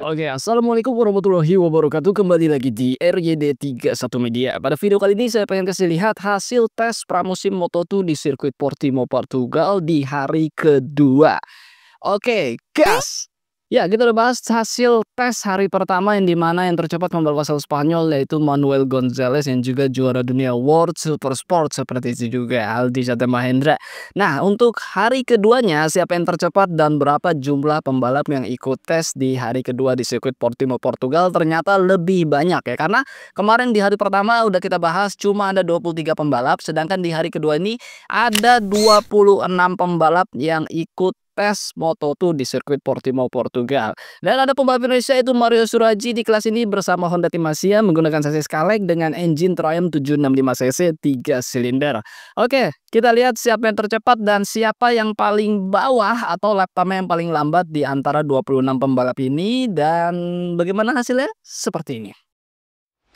Oke, assalamualaikum warahmatullahi wabarakatuh. Kembali lagi di RYD31 Media. Pada video kali ini saya pengen kasih lihat hasil tes pramusim Moto2 di sirkuit Portimao, Portugal di hari kedua. Oke, gas! Ya, kita udah bahas hasil tes hari pertama yang dimana yang tercepat pembalap asal Spanyol yaitu Manuel Gonzalez yang juga juara dunia World Supersport seperti itu juga Aldi Sata Mahendra. Nah, untuk hari keduanya siapa yang tercepat dan berapa jumlah pembalap yang ikut tes di hari kedua di sirkuit Portimao, Portugal ternyata lebih banyak ya. Karena kemarin di hari pertama udah kita bahas cuma ada 23 pembalap, sedangkan di hari kedua ini ada 26 pembalap yang ikut tes Moto2 di sirkuit Portimao, Portugal. Dan ada pembalap Indonesia itu Mario Surajii di kelas ini bersama Honda Tim Asia menggunakan chassis Kalek dengan engine Triumph 765 cc 3 silinder. Oke, kita lihat siapa yang tercepat dan siapa yang paling bawah atau lap time yang paling lambat di antara 26 pembalap ini dan bagaimana hasilnya? Seperti ini.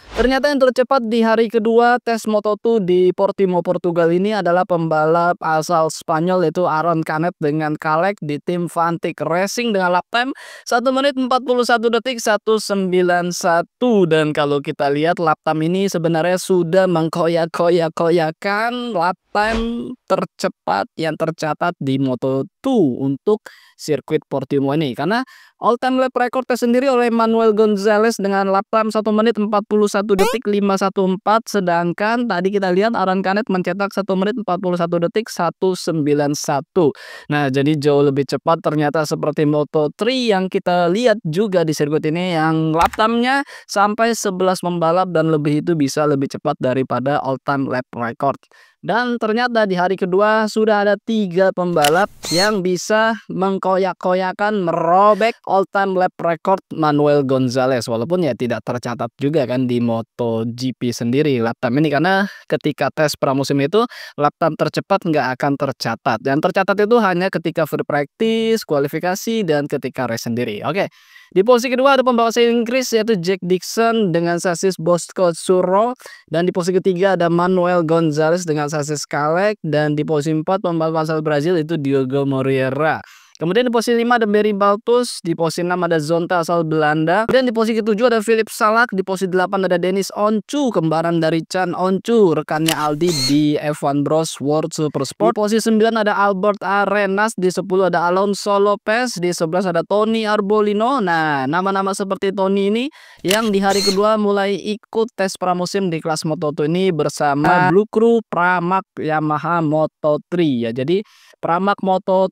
Ternyata yang tercepat di hari kedua tes Moto2 di Portimao, Portugal ini adalah pembalap asal Spanyol yaitu Aaron Canet dengan Kalek di tim Vantic Racing dengan lap time 1 menit 41 detik 191. Dan kalau kita lihat lap time ini sebenarnya sudah mengkoyak-koyak-koyakan lap time tercepat yang tercatat di Moto2 untuk sirkuit Portimao ini, karena all time lap record sendiri oleh Manuel Gonzalez dengan lap time 1 menit 41 detik 514, sedangkan tadi kita lihat Aaron Canet mencetak 1 menit 41 detik 191. Nah, jadi jauh lebih cepat ternyata seperti Moto3 yang kita lihat juga di sirkuit ini yang lap time-nya sampai 11 pembalap dan lebih itu bisa lebih cepat daripada all time lap record. Dan ternyata di hari kedua sudah ada 3 pembalap yang bisa mengkoyak-koyakan merobek all time lap record Manuel Gonzalez, walaupun ya tidak tercatat juga kan di MotoGP sendiri lap time ini, karena ketika tes pramusim itu lap time tercepat nggak akan tercatat. Yang tercatat itu hanya ketika free practice, kualifikasi, dan ketika race sendiri. Oke. Di posisi kedua ada pembalap asal Inggris yaitu Jack Dixon dengan chassis Bosco Suro, dan di posisi ketiga ada Manuel Gonzalez dengan chassis Kalek, dan di posisi 4 pembalap asal Brazil itu Diogo Moreira. Kemudian di posisi 5 ada Barry Baltus, di posisi 6 ada Zonta asal Belanda, dan di posisi ke-7 ada Philip Salak, di posisi 8 ada Dennis Oncu, kembaran dari Chan Oncu, rekannya Aldi di F1 Bros World Supersport. Di posisi 9 ada Albert Arenas, di 10 ada Alonso Lopez, di 11 ada Tony Arbolino. Nah, nama-nama seperti Tony ini yang di hari kedua mulai ikut tes pramusim di kelas Moto2 ini bersama Blue Crew Pramac Yamaha Moto3 ya. Jadi Pramac Moto2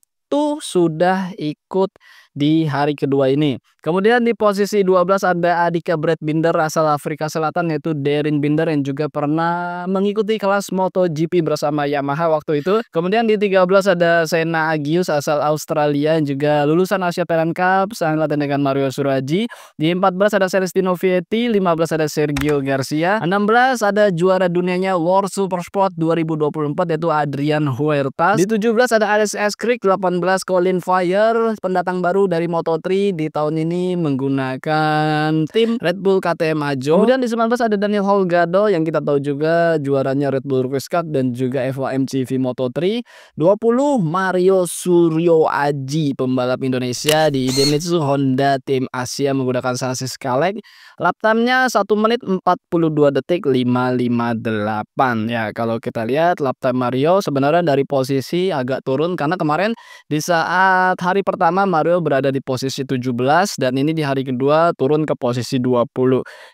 sudah ikut di hari kedua ini. Kemudian di posisi 12 ada Adika Brad Binder asal Afrika Selatan yaitu Darren Binder yang juga pernah mengikuti kelas MotoGP bersama Yamaha waktu itu. Kemudian di 13 ada Senna Agius asal Australia yang juga lulusan Asia Talent Cup seangkatan dengan Mario Surajii. Di 14 ada Celestino Vietti, 15 ada Sergio Garcia, 16 ada juara dunianya World Supersport 2024 yaitu Adrian Huertas. Di 17 ada Alex Escrick, 18 Colin Fire, pendatang baru dari Moto3 di tahun ini menggunakan tim Red Bull KTM Ajo. Kemudian di 19 ada Daniel Holgado yang kita tahu juga juaranya Red Bull Race Cup dan juga FOMCV Moto3. 20 Mario Suryo Aji, pembalap Indonesia di Idemitsu Honda Tim Asia menggunakan chassis Kalek. Lap time-nya 1 menit 42 detik 558. Ya, kalau kita lihat lap time Mario sebenarnya dari posisi agak turun karena kemarin di saat hari pertama Mario berada di posisi 17 dan ini di hari kedua turun ke posisi 20.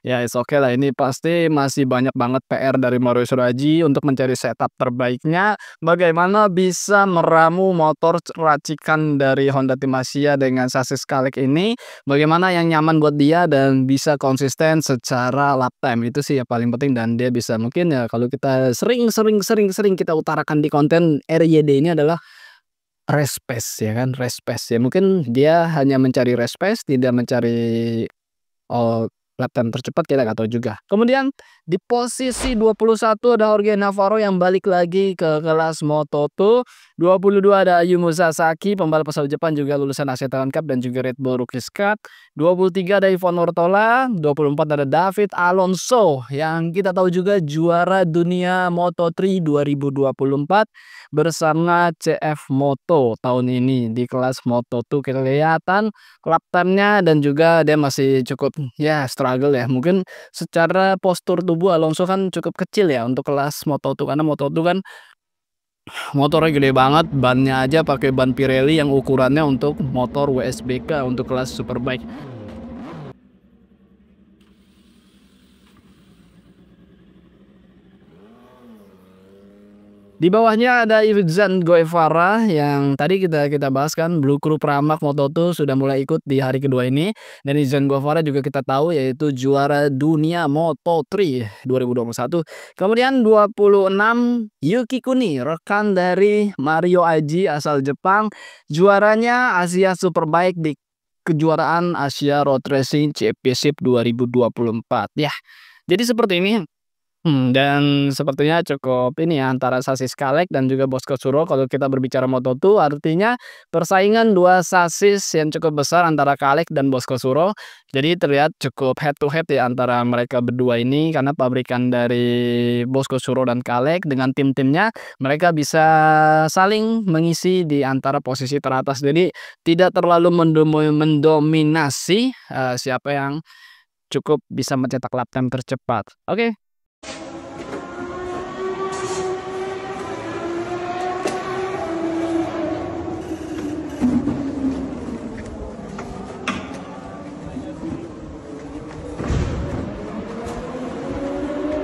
Ya, it's okay lah, ini pasti masih banyak banget PR dari Mario Surajii untuk mencari setup terbaiknya. Bagaimana bisa meramu motor racikan dari Honda Tim Asia dengan chassis Kalek ini, bagaimana yang nyaman buat dia dan bisa konsisten secara lap time, itu sih yang paling penting. Dan dia bisa mungkin ya kalau kita sering kita utarakan di konten RYD ini adalah race pace ya kan, race pace ya, mungkin dia hanya mencari race pace, tidak mencari lap time tercepat kita nggak tahu juga. Kemudian di posisi 21 ada Jorge Navarro yang balik lagi ke kelas Moto2. 22 ada Ayumu Sasaki, pembalap asal Jepang juga lulusan Asia Talent Cup dan juga Red Bull Rookies Cup. 23 ada Ivan Ortola, 24 ada David Alonso yang kita tahu juga juara dunia Moto3 2024 bersama CF Moto tahun ini di kelas Moto2. Kelihatan lap time-nya dan juga dia masih cukup ya struggle ya. Mungkin secara postur tubuh Alonso kan cukup kecil ya untuk kelas Moto2 karena Moto2 kan motornya gede banget, bannya aja pakai ban Pirelli yang ukurannya untuk motor WSBK untuk kelas Superbike. Di bawahnya ada Izan Guevara yang tadi kita bahas kan, Blue Crew Pramac Moto2 sudah mulai ikut di hari kedua ini, dan Izan Guevara juga kita tahu yaitu juara dunia Moto3 2021. Kemudian 26 Yuki Kuni, rekan dari Mario Aji asal Jepang, juaranya Asia Superbike di kejuaraan Asia Road Racing Championship 2024 ya. Jadi seperti ini. Dan sepertinya cukup ini ya antara Sasis Kalek dan juga Bosco Suro. Kalau kita berbicara Moto2 artinya persaingan dua sasis yang cukup besar antara Kalek dan Bosco Suro. Jadi terlihat cukup head to head ya antara mereka berdua ini, karena pabrikan dari Bosco Suro dan Kalek dengan tim-timnya mereka bisa saling mengisi di antara posisi teratas. Jadi tidak terlalu mendominasi siapa yang cukup bisa mencetak lap time tercepat. Oke.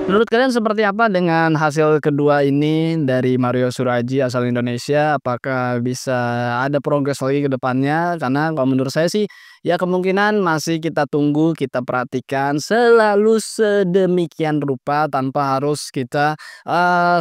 Menurut kalian seperti apa dengan hasil kedua ini dari Mario Suraaji asal Indonesia? Apakah bisa ada progres lagi ke depannya? Karena kalau menurut saya sih ya kemungkinan masih kita tunggu, kita perhatikan selalu sedemikian rupa tanpa harus kita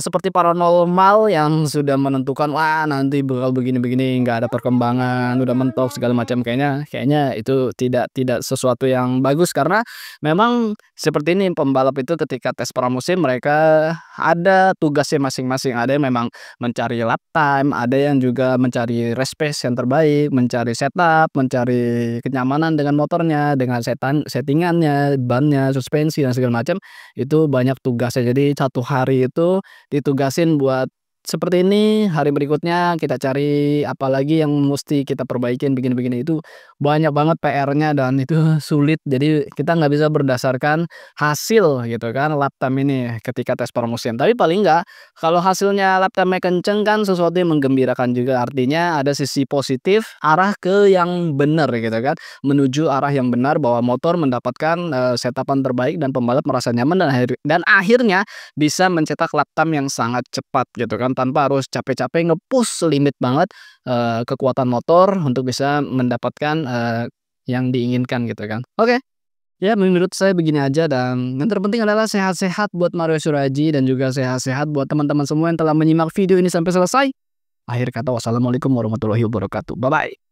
seperti paranormal yang sudah menentukan wah nanti bakal begini-begini, nggak ada perkembangan, udah mentok segala macam. Kayaknya itu tidak sesuatu yang bagus, karena memang seperti ini pembalap itu ketika tes pramusim mereka ada tugasnya masing-masing. Ada yang memang mencari lap time, ada yang juga mencari race pace yang terbaik, mencari setup, mencari kenyamanan dengan motornya, dengan settingannya, bannya, suspensi dan segala macam. Itu banyak tugasnya. Jadi satu hari itu ditugasin buat seperti ini, hari berikutnya kita cari apalagi yang mesti kita perbaikin begini-begini. Itu banyak banget PR-nya dan itu sulit. Jadi kita nggak bisa berdasarkan hasil gitu kan lap time ini ketika tes pramusim. Tapi paling nggak kalau hasilnya lap time kenceng kan sesuatu yang menggembirakan juga, artinya ada sisi positif arah ke yang benar gitu kan, menuju arah yang benar bahwa motor mendapatkan setapan terbaik dan pembalap merasa nyaman dan akhirnya bisa mencetak lap time yang sangat cepat gitu kan, tanpa harus capek-capek nge-push limit banget kekuatan motor untuk bisa mendapatkan yang diinginkan gitu kan. Oke. Ya menurut saya begini aja, dan yang terpenting adalah sehat-sehat buat Mario Suraaji dan juga sehat-sehat buat teman-teman semua yang telah menyimak video ini sampai selesai. Akhir kata wassalamualaikum warahmatullahi wabarakatuh. Bye bye.